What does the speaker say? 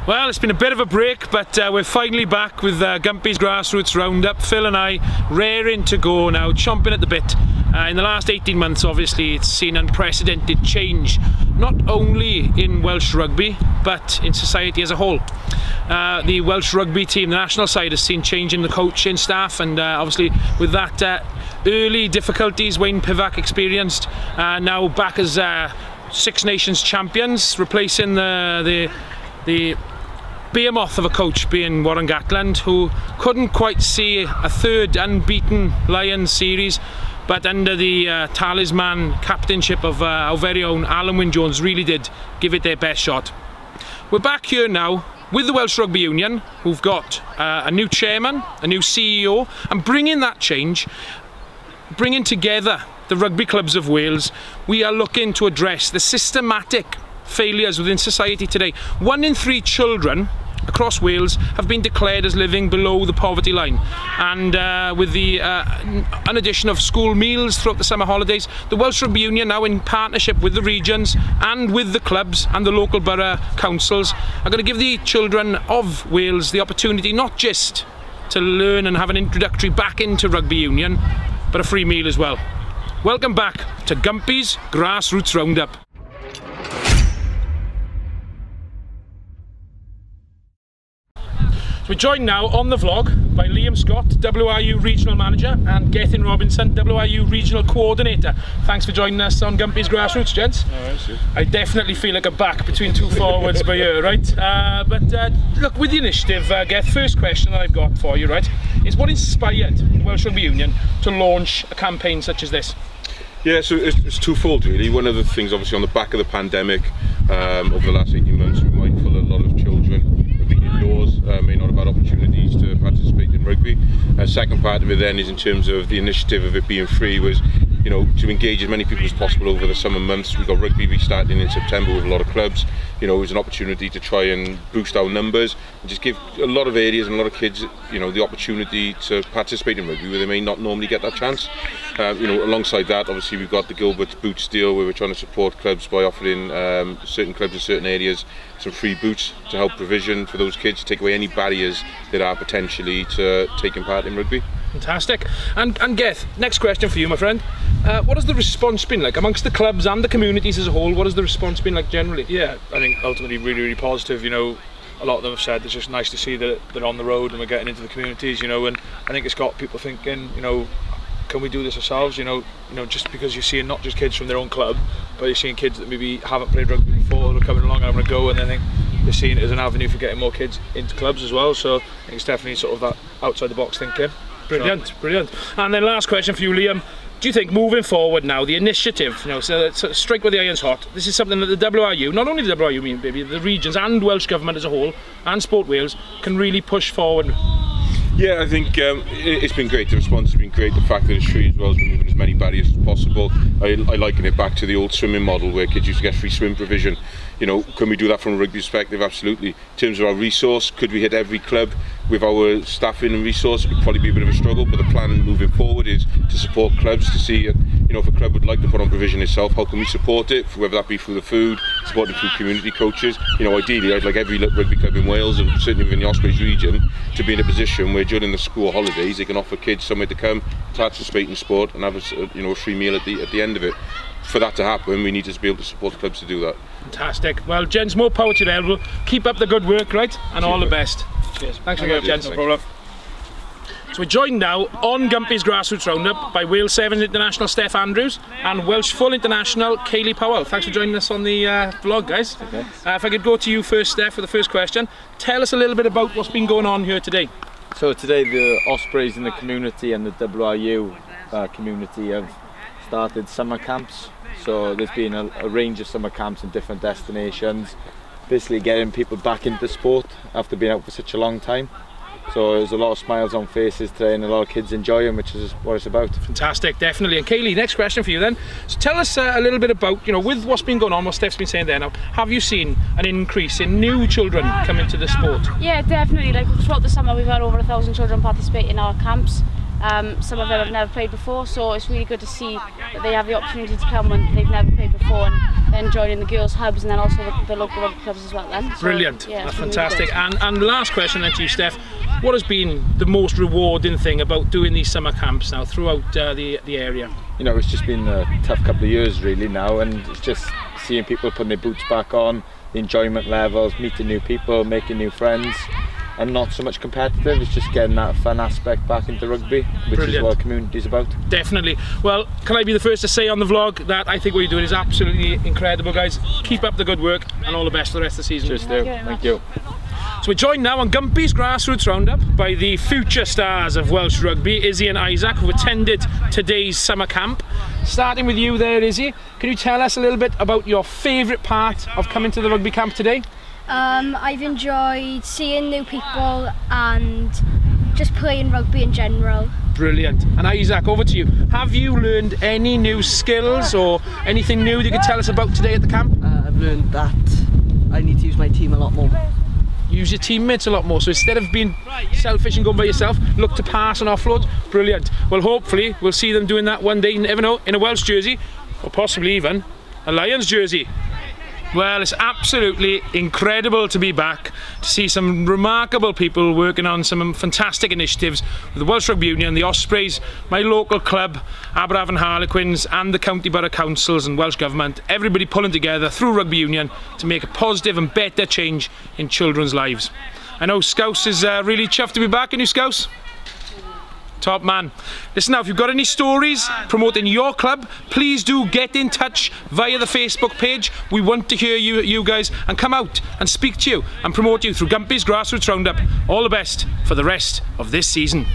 Well, it's been a bit of a break, but we're finally back with Gumpy's Grassroots Roundup. Phil and I raring to go now, chomping at the bit. In the last 18 months, obviously, it's seen unprecedented change, not only in Welsh rugby, but in society as a whole. The Welsh rugby team, the national side, has seen change in the coaching staff, and obviously with that early difficulties Wayne Pivac experienced, now back as Six Nations champions, replacing the behemoth of a coach being Warren Gatland, who couldn't quite see a third unbeaten Lions series, but under the talisman captainship of our very own Alan Wynne-Jones really did give it their best shot. We're back here now with the Welsh Rugby Union, who've got a new chairman, a new CEO, and bringing that change, bringing together the rugby clubs of Wales, we are looking to address the systematic failures within society today. 1 in 3 children across Wales have been declared as living below the poverty line, and with the an addition of school meals throughout the summer holidays, the Welsh Rugby Union, now in partnership with the regions and with the clubs and the local borough councils, are going to give the children of Wales the opportunity not just to learn and have an introductory back into rugby union, but a free meal as well. Welcome back to Gumpy's Grassroots Roundup. So we're joined now on the vlog by Liam Scott, WRU Regional Manager, and Gethin Robinson, WRU Regional Coordinator. Thanks for joining us on Gumpy's Grassroots, gents. I definitely feel like a back between two forwards by here, right? Look, with the initiative, Geth, first question that I've got for you, right, is what inspired the Welsh Rugby Union to launch a campaign such as this? Yeah, so it's twofold really. One of the things, obviously, on the back of the pandemic, over the last 18 months, we're mindful that a lot of children indoors may not have had opportunities to participate in rugby. Second part of it then is in terms of the initiative of it being free, was, you know, to engage as many people as possible over the summer months. We've got rugby restarting in September with a lot of clubs. You know, it was an opportunity to try and boost our numbers and just give a lot of areas and a lot of kids, you know, the opportunity to participate in rugby where they may not normally get that chance. You know, alongside that, obviously we've got the Gilbert's Boots deal, where we're trying to support clubs by offering certain clubs in certain areas some free boots to help provision for those kids, to take away any barriers that are potentially to taking part in rugby. Fantastic. And Geth, next question for you, my friend. What has the response been like amongst the clubs and the communities as a whole? What has the response been like generally? Yeah, I think ultimately really positive. You know, a lot of them have said it's just nice to see that they're on the road and we're getting into the communities, you know, and I think it's got people thinking, you know, can we do this ourselves? You know, just because you're seeing not just kids from their own club, but you're seeing kids that maybe haven't played rugby before, they're coming along having a go, and I think they're seeing it as an avenue for getting more kids into clubs as well. So I think it's definitely sort of that outside the box thinking. Brilliant, brilliant. And then last question for you, Liam. Do you think moving forward now, the initiative, you know, so strike where the iron's hot, this is something that the WRU, not only the WRU, maybe the regions and Welsh Government as a whole, and Sport Wales, can really push forward? Yeah, I think it's been great. The response has been great. The fact that it's free as well as removing as many barriers as possible. I liken it back to the old swimming model where kids used to get free swim provision. You know, can we do that from a rugby perspective? Absolutely. In terms of our resource, could we hit every club with our staffing and resource? It would probably be a bit of a struggle, but the plan moving forward is to support clubs, to see, you know, if a club would like to put on provision itself, how can we support it, whether that be through the food, support it through community coaches. You know, ideally I'd like every rugby club in Wales, and certainly within the Ospreys region, to be in a position where during the school holidays they can offer kids somewhere to come, participate in sport and have a free meal at the end of it. For that to happen, we need to be able to support the clubs to do that. Fantastic. Well, gents, more power to the elbow. Keep up the good work, right? And all the best. Cheers. Thanks again, gents. No problem. So we're joined now on Gumpy's Grassroots Roundup by Wales Sevens International Steph Andrews and Welsh Full International Kaylee Powell. Thanks for joining us on the vlog, guys. Okay. If I could go to you first, Steph, for the first question. Tell us a little bit about what's been going on here today. So today the Ospreys in the community and the WRU community have started summer camps. So there's been a range of summer camps in different destinations, basically getting people back into sport after being out for such a long time. So there's a lot of smiles on faces today and a lot of kids enjoying, which is what it's about. Fantastic, definitely. And Kaylee, next question for you then. So tell us a little bit about, you know, with what's been going on, what Steph's been saying there now, have you seen an increase in new children coming to the sport? Yeah, definitely. Like throughout the summer we've had over 1,000 children participate in our camps. Some of them have never played before, so it's really good to see that they have the opportunity to come when they've never played before, and then joining the girls' hubs and then also the local rugby clubs as well. Then. So, brilliant, yeah, that's really fantastic. good. And last question then to you, Steph. What has been the most rewarding thing about doing these summer camps now throughout the area? You know, it's just been a tough couple of years really now, and it's just seeing people putting their boots back on, the enjoyment levels, meeting new people, making new friends, and not so much competitive. It's just getting that fun aspect back into rugby, which Brilliant. is what community is about. Definitely. Well, can I be the first to say on the vlog that I think what you're doing is absolutely incredible, guys. Keep up the good work and all the best for the rest of the season. Cheers, Stu. Thank you. So we're joined now on Gumpy's Grassroots Roundup by the future stars of Welsh rugby, Izzy and Isaac, who attended today's summer camp. Starting with you there, Izzy, can you tell us a little bit about your favourite part of coming to the rugby camp today? I've enjoyed seeing new people and just playing rugby in general. Brilliant. And Isaac, over to you. Have you learned any new skills or anything new that you could tell us about today at the camp? I've learned that I need to use my team a lot more. Use your teammates a lot more, so instead of being selfish and going by yourself, look to pass and offload. Brilliant. Well, hopefully we'll see them doing that one day, you never know, in a Welsh jersey or possibly even a Lions jersey. Well, it's absolutely incredible to be back, to see some remarkable people working on some fantastic initiatives with the Welsh Rugby Union, the Ospreys, my local club, Aberafan Harlequins, and the county borough councils and Welsh Government, everybody pulling together through Rugby Union to make a positive and better change in children's lives. I know Scouse is really chuffed to be back, aren't you, Scouse? Top man. Listen now, if you've got any stories promoting your club, please do get in touch via the Facebook page. We want to hear you guys and come out and speak to you and promote you through Gumpy's Grassroots Roundup. All the best for the rest of this season.